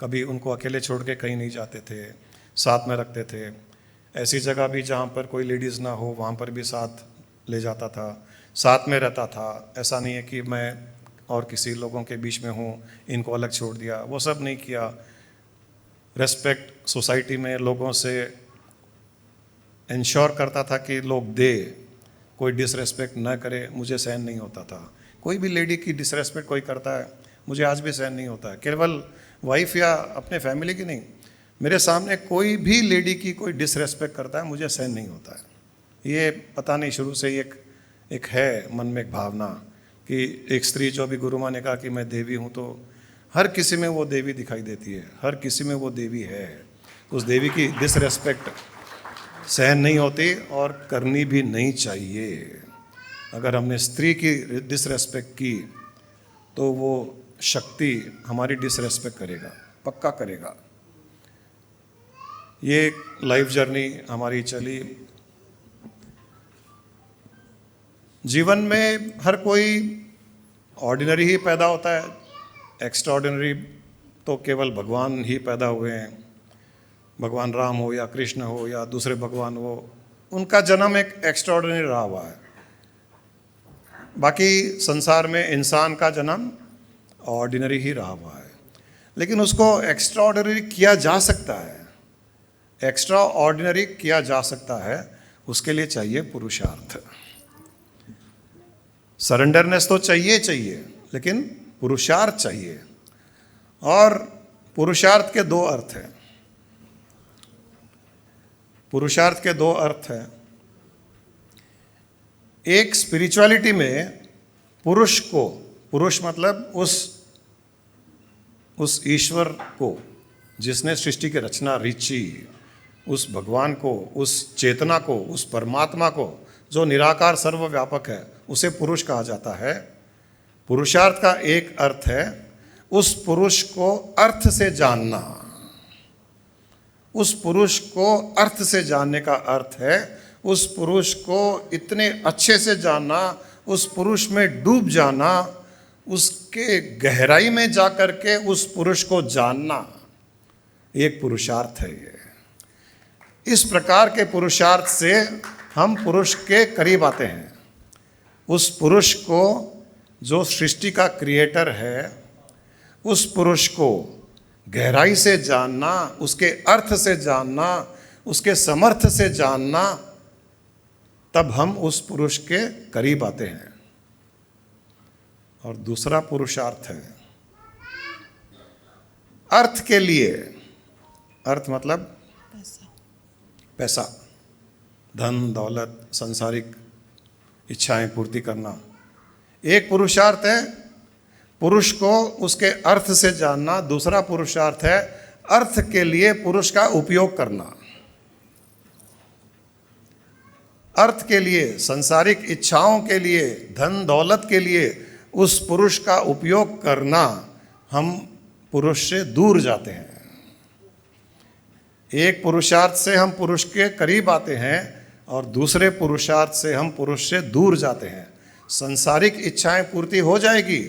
C: कभी उनको अकेले छोड़ के कहीं नहीं जाते थे, साथ में रखते थे। ऐसी जगह भी जहाँ पर कोई लेडीज़ ना हो, वहाँ पर भी साथ ले जाता था, साथ में रहता था। ऐसा नहीं है कि मैं और किसी लोगों के बीच में हूँ, इनको अलग छोड़ दिया, वो सब नहीं किया। रेस्पेक्ट सोसाइटी में लोगों से इंश्योर करता था कि लोग दे, कोई डिसरेस्पेक्ट न करे, मुझे सहन नहीं होता था। कोई भी लेडी की डिसरेस्पेक्ट कोई करता है, मुझे आज भी सहन नहीं होता है। केवल वाइफ या अपने फैमिली की नहीं, मेरे सामने कोई भी लेडी की कोई डिसरेस्पेक्ट करता है, मुझे सहन नहीं होता है। ये पता नहीं, शुरू से ही एक है मन में एक भावना कि एक स्त्री, जो अभी गुरु माँ ने कहा कि मैं देवी हूँ, तो हर किसी में वो देवी दिखाई देती है, हर किसी में वो देवी है। उस देवी की डिसरेस्पेक्ट सहन नहीं होती और करनी भी नहीं चाहिए। अगर हमने स्त्री की डिसरेस्पेक्ट की तो वो शक्ति हमारी डिसरेस्पेक्ट करेगा, पक्का करेगा। ये लाइफ जर्नी हमारी चली। जीवन में हर कोई ऑर्डिनरी ही पैदा होता है, एक्स्ट्राऑर्डिनरी तो केवल भगवान ही पैदा हुए हैं। भगवान राम हो या कृष्ण हो या दूसरे भगवान हो, उनका जन्म एक एक्स्ट्राऑर्डिनरी रहा हुआ है। बाकी संसार में इंसान का जन्म ऑर्डिनरी ही रहा हुआ है, लेकिन उसको एक्स्ट्राऑर्डिनरी किया जा सकता है, एक्स्ट्रा ऑर्डिनरी किया जा सकता है। उसके लिए चाहिए पुरुषार्थ। सरेंडरनेस तो चाहिए, लेकिन पुरुषार्थ चाहिए। और पुरुषार्थ के दो अर्थ हैं। पुरुषार्थ के दो अर्थ हैं। एक, स्पिरिचुअलिटी में पुरुष को, पुरुष मतलब उस ईश्वर को जिसने सृष्टि की रचना रची, उस भगवान को, उस चेतना को, उस परमात्मा को जो निराकार सर्वव्यापक है, उसे पुरुष कहा जाता है। पुरुषार्थ का एक अर्थ है उस पुरुष को अर्थ से जानना। उस पुरुष को अर्थ से जानने का अर्थ है उस पुरुष को इतने अच्छे से जानना, उस पुरुष में डूब जाना, उसके गहराई में जाकर के उस पुरुष को जानना, एक पुरुषार्थ है ये। इस प्रकार के पुरुषार्थ से हम पुरुष के करीब आते हैं। उस पुरुष को जो सृष्टि का क्रिएटर है, उस पुरुष को गहराई से जानना, उसके अर्थ से जानना, उसके समर्थ से जानना, तब हम उस पुरुष के करीब आते हैं। और दूसरा पुरुषार्थ है अर्थ के लिए। अर्थ मतलब पैसा, धन दौलत, सांसारिक इच्छाएं पूर्ति करना। एक पुरुषार्थ है पुरुष को उसके अर्थ से जानना, दूसरा पुरुषार्थ है अर्थ के लिए पुरुष का उपयोग करना। अर्थ के लिए, सांसारिक इच्छाओं के लिए, धन दौलत के लिए उस पुरुष का उपयोग करना, हम पुरुष से दूर जाते हैं। एक पुरुषार्थ से हम पुरुष के करीब आते हैं और दूसरे पुरुषार्थ से हम पुरुष से दूर जाते हैं। सांसारिक इच्छाएं पूर्ति हो जाएगी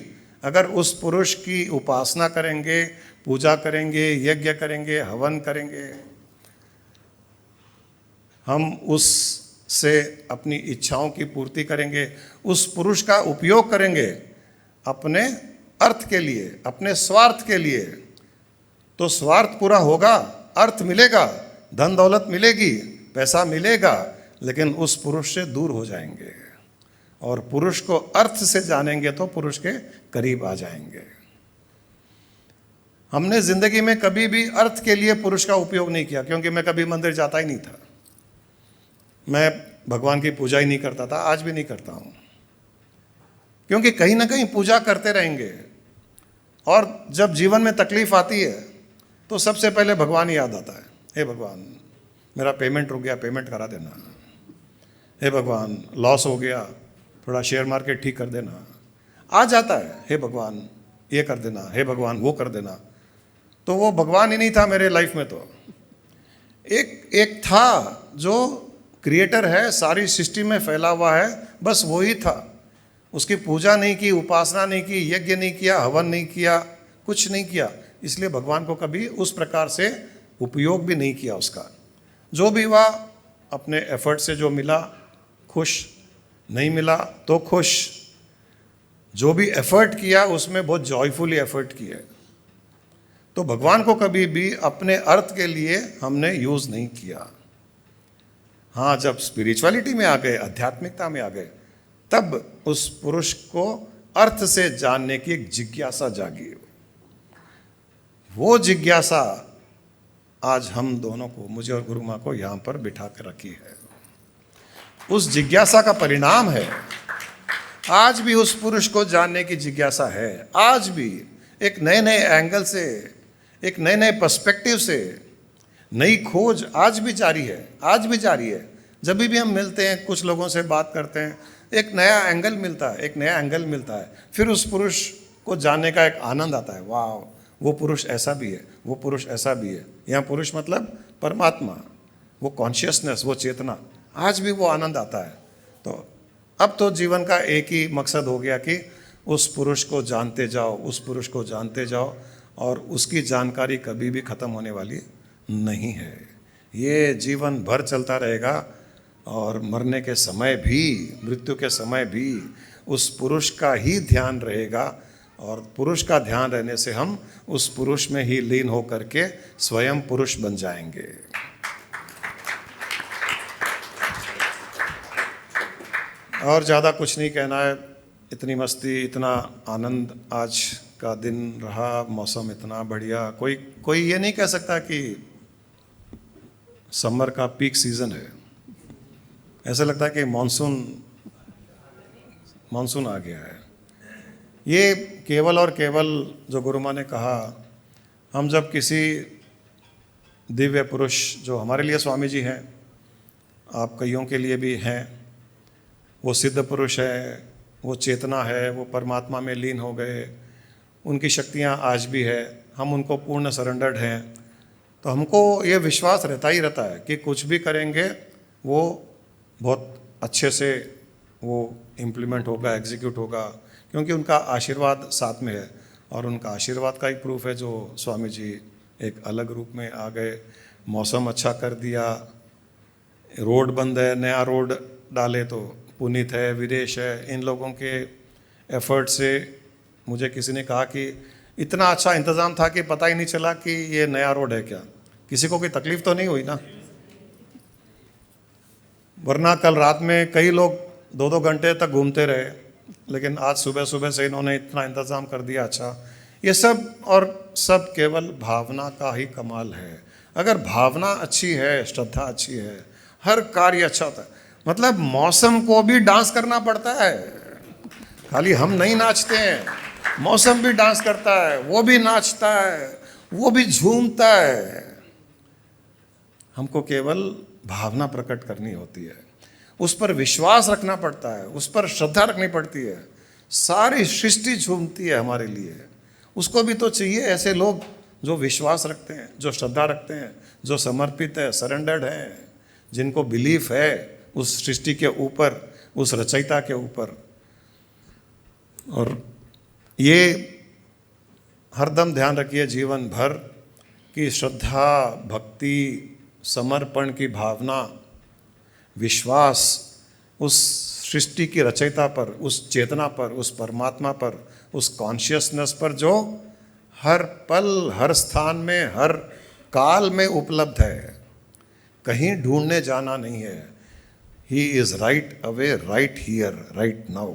C: अगर उस पुरुष की उपासना करेंगे, पूजा करेंगे, यज्ञ करेंगे, हवन करेंगे। हम उससे अपनी इच्छाओं की पूर्ति करेंगे, उस पुरुष का उपयोग करेंगे अपने अर्थ के लिए, अपने स्वार्थ के लिए, तो स्वार्थ पूरा होगा, अर्थ मिलेगा, धन दौलत मिलेगी, पैसा मिलेगा, लेकिन उस पुरुष से दूर हो जाएंगे। और पुरुष को अर्थ से जानेंगे तो पुरुष के करीब आ जाएंगे। हमने जिंदगी में कभी भी अर्थ के लिए पुरुष का उपयोग नहीं किया, क्योंकि मैं कभी मंदिर जाता ही नहीं था, मैं भगवान की पूजा ही नहीं करता था, आज भी नहीं करता हूं। क्योंकि कहीं ना कहीं पूजा करते रहेंगे और जब जीवन में तकलीफ आती है तो सबसे पहले भगवान ही याद आता है। हे भगवान, मेरा पेमेंट रुक गया, पेमेंट करा देना। हे भगवान, लॉस हो गया, थोड़ा शेयर मार्केट ठीक कर देना। आ जाता है, हे भगवान ये कर देना, हे भगवान वो कर देना। तो वो भगवान ही नहीं था मेरे लाइफ में। तो एक था जो क्रिएटर है, सारी सृष्टि में फैला हुआ है, बस वो ही था। उसकी पूजा नहीं की, उपासना नहीं की, यज्ञ नहीं किया, हवन नहीं किया, कुछ नहीं किया। इसलिए भगवान को कभी उस प्रकार से उपयोग भी नहीं किया उसका। जो भी हुआ अपने एफर्ट से जो मिला खुश, नहीं मिला तो खुश। जो भी एफर्ट किया उसमें बहुत जॉयफुली एफर्ट किया। तो भगवान को कभी भी अपने अर्थ के लिए हमने यूज़ नहीं किया। हाँ, जब स्पिरिचुअलिटी में आ गए, आध्यात्मिकता में आ गए, तब उस पुरुष को अर्थ से जानने की एक जिज्ञासा जागी। वो जिज्ञासा आज हम दोनों को, मुझे और गुरु माँ को यहाँ पर बिठा कर रखी है। उस जिज्ञासा का परिणाम है आज भी उस पुरुष को जानने की जिज्ञासा है। आज भी एक नए नए एंगल से, एक नए नए पर्सपेक्टिव से नई खोज आज भी जारी है, आज भी जारी है। जब भी हम मिलते हैं, कुछ लोगों से बात करते हैं, एक नया एंगल मिलता है, एक नया एंगल मिलता है। फिर उस पुरुष को जानने का एक आनंद आता है, वाह वो पुरुष ऐसा भी है, वो पुरुष ऐसा भी है। यहाँ पुरुष मतलब परमात्मा, वो कॉन्शियसनेस, वो चेतना, आज भी वो आनंद आता है। तो अब तो जीवन का एक ही मकसद हो गया कि उस पुरुष को जानते जाओ, उस पुरुष को जानते जाओ, और उसकी जानकारी कभी भी ख़त्म होने वाली नहीं है। ये जीवन भर चलता रहेगा, और मरने के समय भी, मृत्यु के समय भी उस पुरुष का ही ध्यान रहेगा, और पुरुष का ध्यान रहने से हम उस पुरुष में ही लीन होकर के स्वयं पुरुष बन जाएंगे। और ज़्यादा कुछ नहीं कहना है। इतनी मस्ती, इतना आनंद आज का दिन रहा, मौसम इतना बढ़िया। कोई ये नहीं कह सकता कि समर का पीक सीज़न है। ऐसा लगता है कि मानसून आ गया है। ये केवल और केवल जो गुरु माँ ने कहा, हम जब किसी दिव्य पुरुष जो हमारे लिए स्वामी जी हैं, आप कईयों के लिए भी हैं, वो सिद्ध पुरुष है, वो चेतना है, वो परमात्मा में लीन हो गए, उनकी शक्तियाँ आज भी है, हम उनको पूर्ण सरेंडर्ड हैं, तो हमको ये विश्वास रहता ही रहता है कि कुछ भी करेंगे वो बहुत अच्छे से वो इम्प्लीमेंट होगा, एग्जीक्यूट होगा, क्योंकि उनका आशीर्वाद साथ में है। और उनका आशीर्वाद का ही प्रूफ है जो स्वामी जी एक अलग रूप में आ गए, मौसम अच्छा कर दिया, रोड बंद है, नया रोड डाले तो पुनीत है, विदेश है। इन लोगों के एफर्ट से मुझे किसी ने कहा कि इतना अच्छा इंतज़ाम था कि पता ही नहीं चला कि ये नया रोड है क्या। किसी को कोई तकलीफ तो नहीं हुई ना? वरना कल रात में कई लोग 2-2 घंटे तक घूमते रहे, लेकिन आज सुबह सुबह से इन्होंने इतना इंतज़ाम कर दिया। अच्छा, ये सब और सब केवल भावना का ही कमाल है। अगर भावना अच्छी है, श्रद्धा अच्छी है, हर कार्य अच्छा होता है। मतलब मौसम को भी डांस करना पड़ता है, खाली हम नहीं नाचते हैं, मौसम भी डांस करता है, वो भी नाचता है, वो भी झूमता है। हमको केवल भावना प्रकट करनी होती है, उस पर विश्वास रखना पड़ता है, उस पर श्रद्धा रखनी पड़ती है। सारी सृष्टि झूमती है हमारे लिए, उसको भी तो चाहिए ऐसे लोग जो विश्वास रखते हैं, जो श्रद्धा रखते हैं, जो समर्पित है, सरेंडर्ड हैं, जिनको बिलीफ है उस सृष्टि के ऊपर, उस रचयिता के ऊपर। और ये हरदम ध्यान रखिए जीवन भर कि श्रद्धा, भक्ति, समर्पण की भावना, विश्वास उस सृष्टि की रचयिता पर, उस चेतना पर, उस परमात्मा पर, उस कॉन्शियसनेस पर जो हर पल, हर स्थान में, हर काल में उपलब्ध है, कहीं ढूंढने जाना नहीं है। He is right away, right here, right now.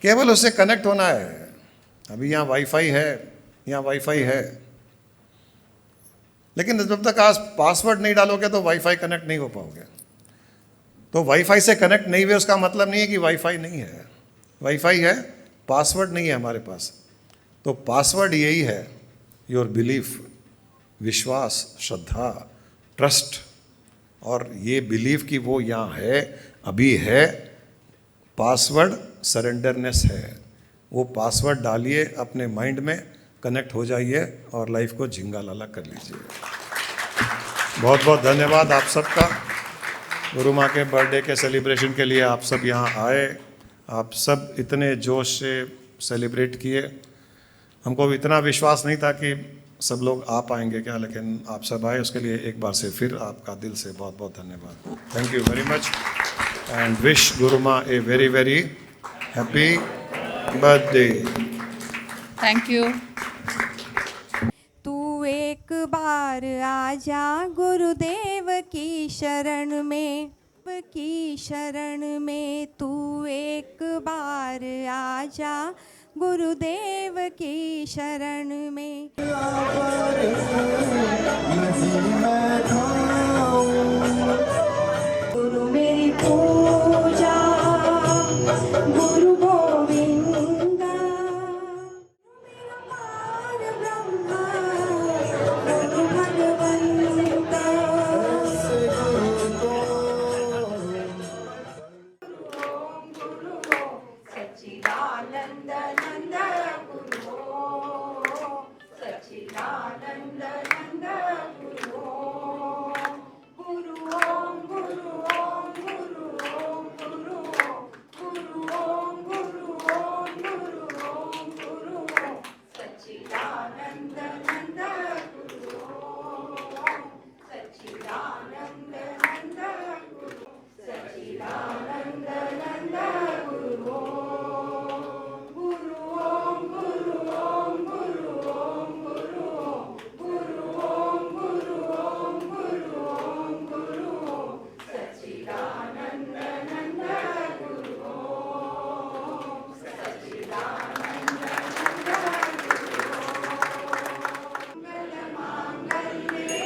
C: केवल उससे कनेक्ट होना है। अभी यहाँ वाईफाई है, यहाँ वाईफाई है, लेकिन जब तक आज पासवर्ड नहीं डालोगे तो वाईफाई कनेक्ट नहीं हो पाओगे। तो वाईफाई से कनेक्ट नहीं हुए उसका मतलब नहीं है कि वाईफाई नहीं है। वाईफाई है, पासवर्ड नहीं है हमारे पास। तो पासवर्ड यही है, योर बिलीफ, विश्वास, श्रद्धा, ट्रस्ट। और ये बिलीफ कि वो यहाँ है, अभी है। पासवर्ड सरेंडरनेस है। वो पासवर्ड डालिए, अपने माइंड में कनेक्ट हो जाइए और लाइफ को झिंगा लाला कर लीजिए। बहुत बहुत धन्यवाद आप सबका। गुरु माँ के बर्थडे के सेलिब्रेशन के लिए आप सब यहाँ आए, आप सब इतने जोश से सेलिब्रेट किए। हमको इतना विश्वास नहीं था कि सब लोग आ पाएंगे क्या, लेकिन आप सब आए, उसके लिए एक बार से फिर आपका दिल से बहुत बहुत धन्यवाद। Thank you very much and wish गुरु माँ a very very happy birthday.
B: Thank you.
A: तू एक बार आजा गुरुदेव की शरण में, की शरण में तू एक बार आ जा, गुरुदेव की शरण में। गुरु मेरी पूजा, गुरु गोविंदा, पार ब्रह्मा, गुरु भगवंता। सच्चिदानंद नंद गुरु ओम, सच्चिदानंद नंद गुरु ओम, गुरु ओम गुरु ओम गुरु ओम गुरु ओम गुरु ओम गुरु ओम गुरु ओम गुरु ओम, सच्चिदानंद नंद गुरु ओम, सच्चिदानंद नंद गुरु, सच्चिदानंद नंद गुरु ओम, गुरु ओम गुरु ओम गुरु ओम गुरु ओम गुरु ओम गुरु ओम गुरु ओम गुरु ओम, सच्चिदानंद नंद गुरु ओम, सच्चिदानंद नंद गुरु ओम। मंगल मांगल्ये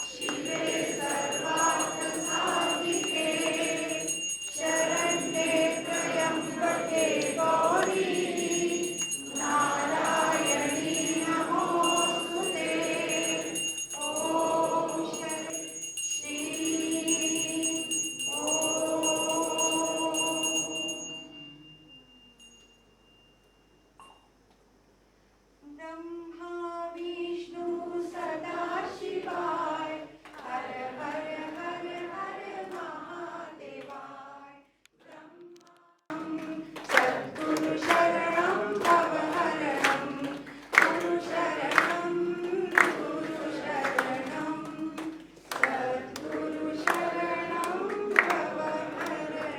A: शिवे सर्वार्थ साधिके, शरण्ये त्र्यंबके गौरी, नारायणी नमोस्तुते। ओम श्री ओम। ब्रह्मा विष्णु सदा शिवाय, हर हर हर हर महादेवाय। सद्गुरु शरणं भवहरणं, गुरु शरणं गुरु शरणं, सद्गुरु शरणं भवहरणं।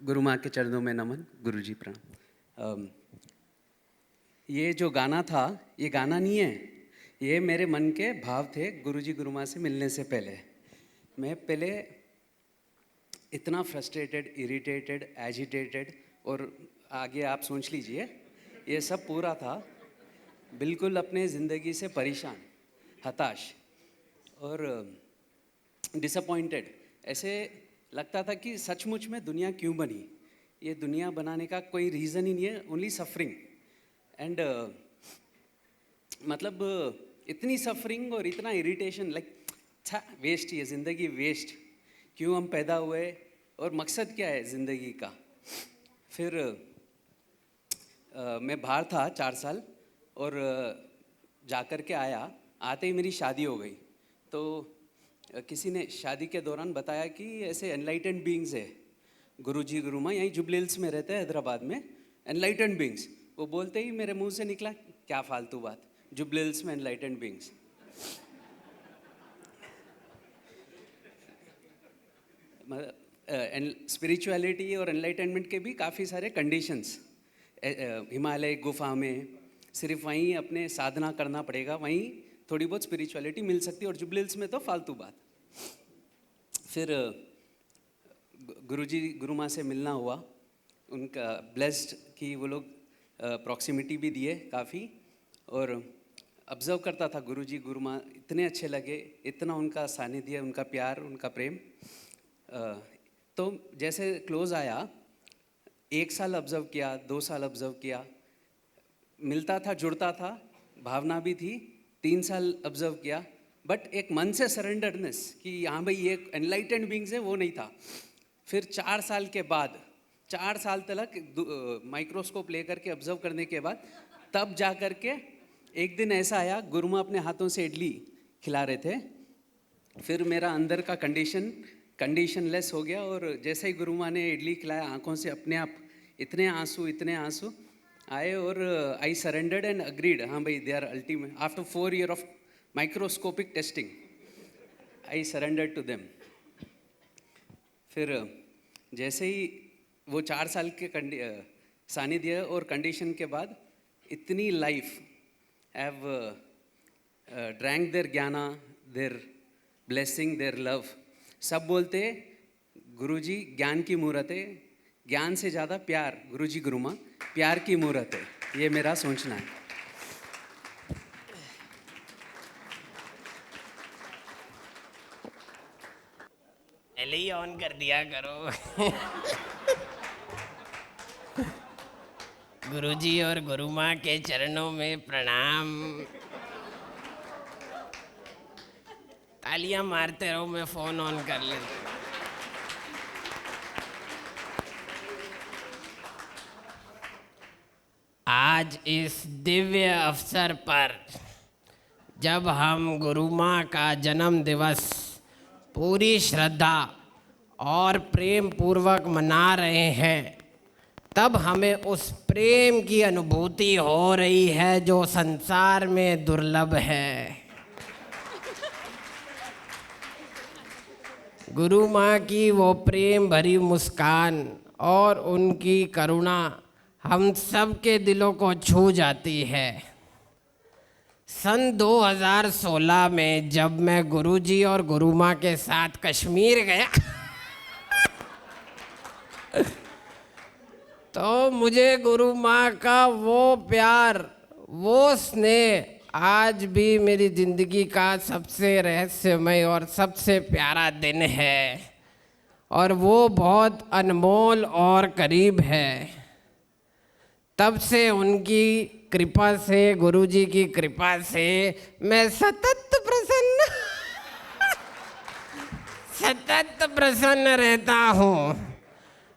D: गुरु माँ के चरणों में नमन। गुरु जी प्रणाम। ये जो गाना था, ये गाना नहीं है, ये मेरे मन के भाव थे गुरु जी गुरु माँ से मिलने से पहले। मैं पहले इतना फ्रस्ट्रेटेड, इरिटेटेड, एजिटेटेड, और आगे आप सोच लीजिए, ये सब पूरा था। बिल्कुल अपने ज़िंदगी से परेशान, हताश और डिसअपॉइंटेड। ऐसे लगता था कि सचमुच में दुनिया क्यों बनी, ये दुनिया बनाने का कोई रीज़न ही नहीं है, ओनली सफरिंग। एंड मतलब इतनी सफरिंग और इतना इरिटेशन, लाइक वेस्ट, ये ज़िंदगी वेस्ट, क्यों हम पैदा हुए और मकसद क्या है ज़िंदगी का। फिर मैं बाहर था 4 साल और जाकर के आया, आते ही मेरी शादी हो गई। तो किसी ने शादी के दौरान बताया कि ऐसे एनलाइटेंड बीइंग्स है, गुरु जी गुरु माँ यहीं जुबली हिल्स में रहते हैं हैदराबाद में, एनलाइटेंड बीइंग्स। वो बोलते ही मेरे मुंह से निकला, क्या फालतू बात, जुबली हिल्स में एनलाइटेंड बीइंग्स। स्पिरिचुअलिटी और एनलाइटनमेंट के भी काफ़ी सारे कंडीशंस, हिमालय गुफा में सिर्फ वहीं अपने साधना करना पड़ेगा, वहीं थोड़ी बहुत स्पिरिचुअलिटी मिल सकती है, और जुबली हिल्स में तो फालतू बात। फिर गुरुजी गुरु माँ से मिलना हुआ, उनका ब्लेस्ड कि वो लोग प्रॉक्सिमिटी भी दिए काफ़ी, और ऑब्ज़र्व करता था गुरुजी गुरु माँ इतने अच्छे लगे, इतना उनका सानिध्य, उनका प्यार, उनका प्रेम। तो जैसे क्लोज आया, 1 साल ऑब्ज़र्व किया, 2 साल ऑब्ज़र्व किया, मिलता था, जुड़ता था, भावना भी थी। 3 साल ऑब्ज़र्व किया, बट एक मन से सरेंडरनेस कि हाँ भाई ये एनलाइटेंड बीइंग्स है, वो नहीं था। फिर 4 साल के बाद, 4 साल तक माइक्रोस्कोप लेकर के ऑब्ज़र्व करने के बाद, तब जा कर के एक दिन ऐसा आया, गुरु माँ अपने हाथों से इडली खिला रहे थे। फिर मेरा अंदर का कंडीशनलेस हो गया, और जैसे ही गुरु माँ ने इडली खिलाया, आंखों से अपने आप इतने आंसू आए, और आई सरेंडर्ड एंड अग्रीड, हाँ भाई they are ultimate. After 4 years of microscopic testing, I surrendered to them. फिर जैसे ही वो 4 साल के सानिध्य और कंडीशन के बाद, इतनी लाइफ हैव ड्रैंक देयर ज्ञाना, देयर blessing, their love. सब बोलते गुरुजी ज्ञान की मूरत है, ज्ञान से ज़्यादा प्यार, गुरुजी गुरु माँ प्यार की मूरत है, ये मेरा सोचना है।
E: पहले ही ऑन कर दिया करो। गुरुजी और गुरु माँ के चरणों में प्रणाम। तालियां मारते रहो, मैं फोन ऑन कर लेता हूँ। आज इस दिव्य अवसर पर जब हम गुरु माँ का जन्म दिवस पूरी श्रद्धा और प्रेम पूर्वक मना रहे हैं, तब हमें उस प्रेम की अनुभूति हो रही है जो संसार में दुर्लभ है। गुरु माँ की वो प्रेम भरी मुस्कान और उनकी करुणा हम सब के दिलों को छू जाती है। सन 2016 में जब मैं गुरुजी और गुरु माँ के साथ कश्मीर गया तो मुझे गुरु माँ का वो प्यार, वो स्नेह आज भी मेरी ज़िंदगी का सबसे रहस्यमय और सबसे प्यारा दिन है, और वो बहुत अनमोल और करीब है। तब से उनकी कृपा से, गुरुजी की कृपा से मैं सतत प्रसन्न रहता हूँ।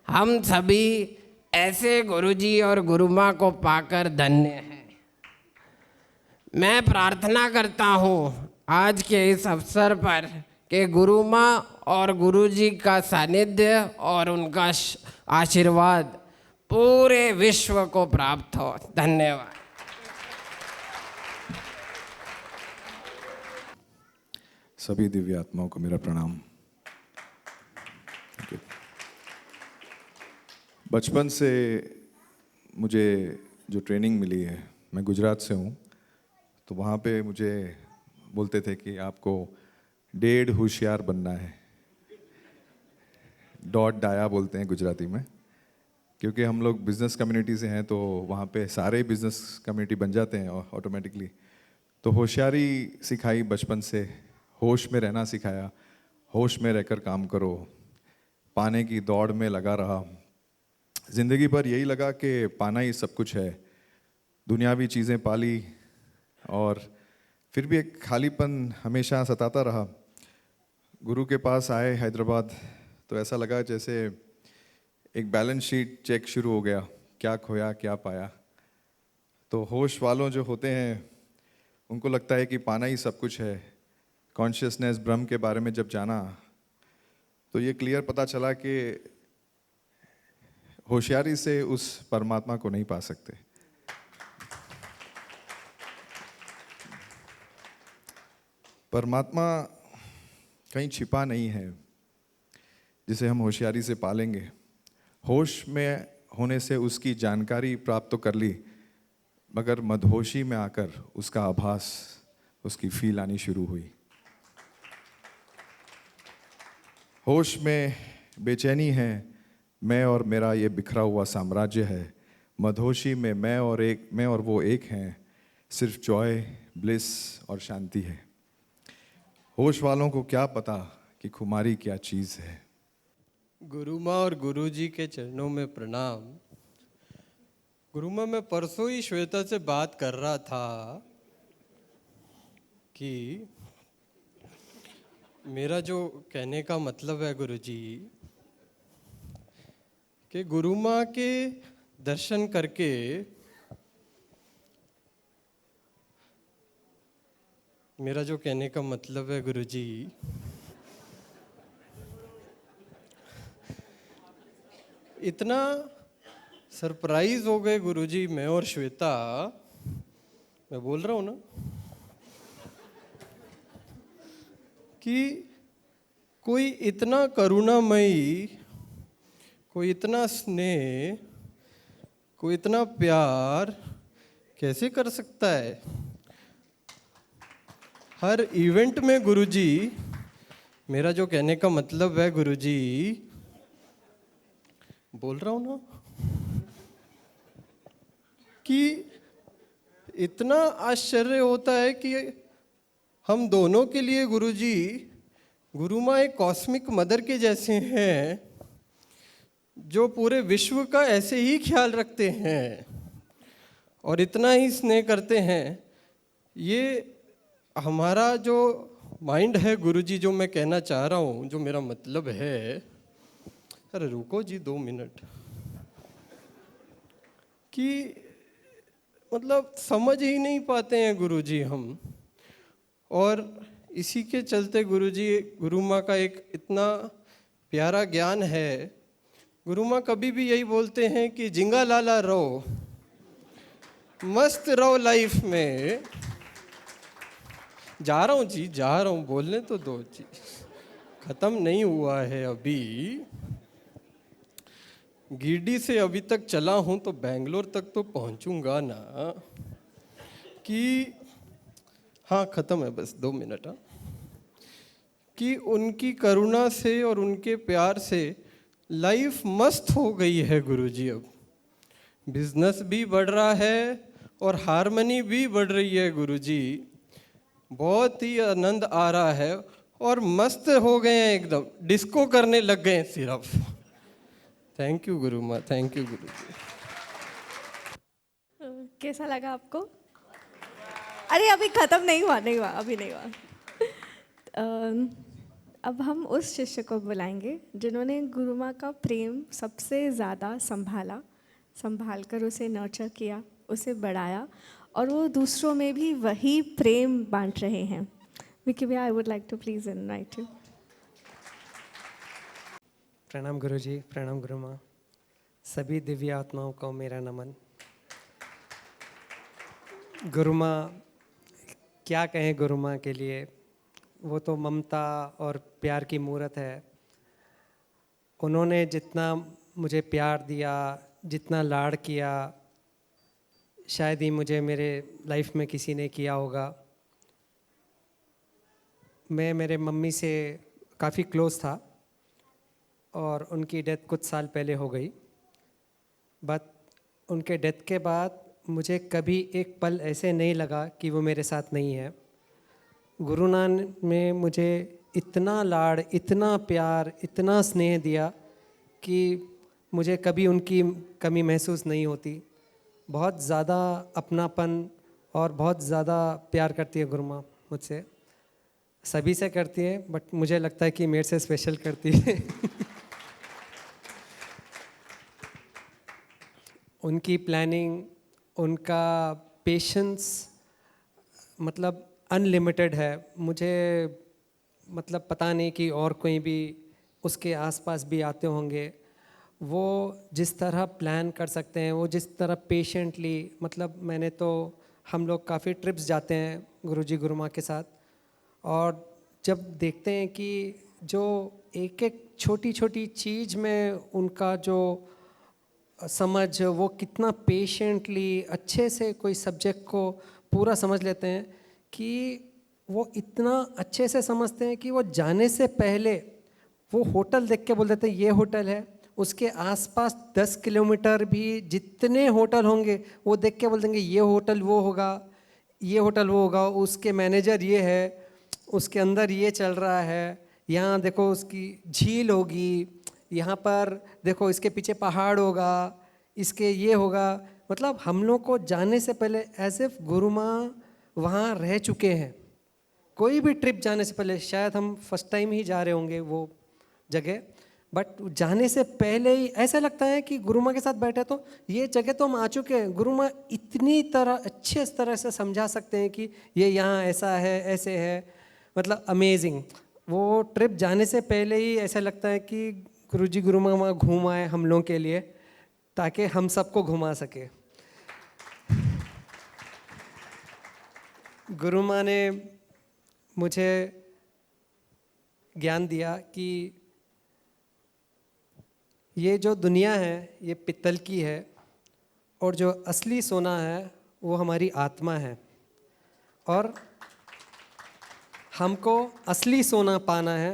E: हम सभी ऐसे गुरुजी और गुरु माँ को पाकर धन्य हैं। मैं प्रार्थना करता हूँ आज के इस अवसर पर कि गुरु माँ और गुरुजी का सानिध्य और उनका आशीर्वाद पूरे विश्व को प्राप्त हो। धन्यवाद।
F: सभी दिव्य आत्माओं को मेरा प्रणाम। बचपन से मुझे जो ट्रेनिंग मिली है, मैं गुजरात से हूँ, तो वहाँ पे मुझे बोलते थे कि आपको डेढ़ होशियार बनना है। डॉट डाया बोलते हैं गुजराती में, क्योंकि हम लोग बिज़नेस कम्युनिटी से हैं तो वहाँ पे सारे बिज़नेस कम्युनिटी बन जाते हैं ऑटोमेटिकली। तो होशियारी सिखाई बचपन से, होश में रहना सिखाया, होश में रहकर काम करो, पाने की दौड़ में लगा रहा। ज़िंदगी भर यही लगा कि पाना ही सब कुछ है, दुनियावी चीज़ें पाली, और फिर भी एक खालीपन हमेशा सताता रहा। गुरु के पास आए हैदराबाद तो ऐसा लगा जैसे एक बैलेंस शीट चेक शुरू हो गया, क्या खोया क्या पाया। तो होश वालों जो होते हैं उनको लगता है कि पाना ही सब कुछ है। कॉन्शियसनेस, ब्रह्म के बारे में जब जाना तो ये क्लियर पता चला कि होशियारी से उस परमात्मा को नहीं पा सकते। परमात्मा कहीं छिपा नहीं है जिसे हम होशियारी से पालेंगे। होश में होने से उसकी जानकारी प्राप्त तो कर ली, मगर मदहोशी में आकर उसका आभास, उसकी फील आनी शुरू हुई। होश में बेचैनी है, मैं और मेरा ये बिखरा हुआ साम्राज्य है। मदहोशी में मैं और वो एक हैं, सिर्फ जॉय, ब्लिस और शांति है। होश वालों को क्या पता कि खुमारी क्या चीज़ है।
G: गुरु माँ और गुरु जी के चरणों में प्रणाम। गुरु माँ, मैं परसों ही श्वेता से बात कर रहा था कि मेरा जो कहने का मतलब है गुरु जी, कि गुरु माँ के दर्शन करके मेरा जो कहने का मतलब है गुरु जी, इतना सरप्राइज हो गए गुरुजी, मैं और श्वेता, मैं बोल रहा हूँ ना, कि कोई इतना करुणामयी, कोई इतना स्नेह, कोई इतना प्यार कैसे कर सकता है। हर इवेंट में गुरुजी मेरा जो कहने का मतलब है गुरुजी, बोल रहा हूं ना, कि इतना आश्चर्य होता है कि हम दोनों के लिए गुरुजी, गुरु माँ एक कॉस्मिक मदर के जैसे हैं, जो पूरे विश्व का ऐसे ही ख्याल रखते हैं और इतना ही स्नेह करते हैं। ये हमारा जो माइंड है गुरुजी, जो मैं कहना चाह रहा हूँ, जो मेरा मतलब है, अरे रुको जी 2 मिनट, कि मतलब समझ ही नहीं पाते हैं गुरुजी हम। और इसी के चलते गुरुजी, गुरु माँ का एक इतना प्यारा ज्ञान है। गुरु माँ कभी भी यही बोलते हैं कि जिंगा लाला रहो, मस्त रहो लाइफ में। जा रहा हूँ जी, जा रहा हूँ, बोलने तो दो जी, खत्म नहीं हुआ है अभी। गिरडी से अभी तक चला हूँ तो बेंगलोर तक तो पहुँचूंगा ना, कि हाँ खत्म है, बस 2 मिनट। हाँ, कि उनकी करुणा से और उनके प्यार से लाइफ मस्त हो गई है गुरुजी। अब बिजनेस भी बढ़ रहा है और हारमनी भी बढ़ रही है गुरुजी। बहुत ही आनंद आ रहा है और मस्त हो गए हैं, एकदम डिस्को करने लग गए हैं सिर्फ। थैंक यू गुरु माँ, थैंक यू गुरु जी।
A: कैसा लगा आपको? अरे अभी खत्म नहीं हुआ, नहीं हुआ, अभी नहीं हुआ। अब हम उस शिष्य को बुलाएंगे जिन्होंने गुरु माँ का प्रेम सबसे ज़्यादा संभाल कर उसे नर्चर किया, उसे बढ़ाया, और वो दूसरों में भी वही प्रेम बांट रहे हैं। विकी भैया, I would like to please invite you.
H: प्रणाम गुरुजी, प्रणाम गुरु माँ। सभी दिव्य आत्माओं को मेरा नमन। गुरु माँ, क्या कहें गुरु माँ के लिए, वो तो ममता और प्यार की मूरत है। उन्होंने जितना मुझे प्यार दिया, जितना लाड़ किया, शायद ही मुझे मेरे लाइफ में किसी ने किया होगा। मैं मेरे मम्मी से काफ़ी क्लोज़ था और उनकी डेथ कुछ साल पहले हो गई। बट उनके डेथ के बाद मुझे कभी एक पल ऐसे नहीं लगा कि वो मेरे साथ नहीं है। गुरु नानक ने मुझे इतना लाड़, इतना प्यार, इतना स्नेह दिया कि मुझे कभी उनकी कमी महसूस नहीं होती। बहुत ज़्यादा अपनापन और बहुत ज़्यादा प्यार करती है गुरु माँ मुझसे। सभी से करती है, बट मुझे लगता है कि मेरे से स्पेशल करती है। उनकी प्लानिंग, उनका पेशेंस मतलब अनलिमिटेड है। मुझे मतलब पता नहीं कि और कोई भी उसके आसपास भी आते होंगे। वो जिस तरह प्लान कर सकते हैं, वो जिस तरह पेशेंटली, मतलब मैंने तो, हम लोग काफ़ी ट्रिप्स जाते हैं गुरुजी गुरु माँ के साथ, और जब देखते हैं कि जो एक एक छोटी छोटी चीज़ में उनका जो समझ, वो कितना पेशेंटली अच्छे से कोई सब्जेक्ट को पूरा समझ लेते हैं, कि वो इतना अच्छे से समझते हैं कि वो जाने से पहले वो होटल देख के बोल देते हैं ये होटल है। उसके आसपास 10 किलोमीटर भी जितने होटल होंगे वो देख के बोल देंगे ये होटल वो होगा, ये होटल वो होगा, उसके मैनेजर ये है, उसके अंदर ये चल रहा है, यहाँ देखो उसकी झील होगी, यहाँ पर देखो इसके पीछे पहाड़ होगा, इसके ये होगा। मतलब हम लोग को जाने से पहले एज इफ गुरु माँ वहाँ रह चुके हैं। कोई भी ट्रिप जाने से पहले, शायद हम फर्स्ट टाइम ही जा रहे होंगे वो जगह, बट जाने से पहले ही ऐसा लगता है कि गुरु माँ के साथ बैठे तो ये जगह तो हम आ चुके हैं। गुरु माँ इतनी तरह अच्छे तरह से समझा सकते हैं कि ये यहाँ ऐसा है, ऐसे है, मतलब अमेजिंग। वो ट्रिप जाने से पहले ही ऐसा लगता है कि गुरुजी गुरु माँ वहाँ घूम आए हम लोगों के लिए, ताकि हम सबको घुमा सके। गुरु माँ ने मुझे ज्ञान दिया कि ये जो दुनिया है ये पित्तल की है, और जो असली सोना है वो हमारी आत्मा है, और हमको असली सोना पाना है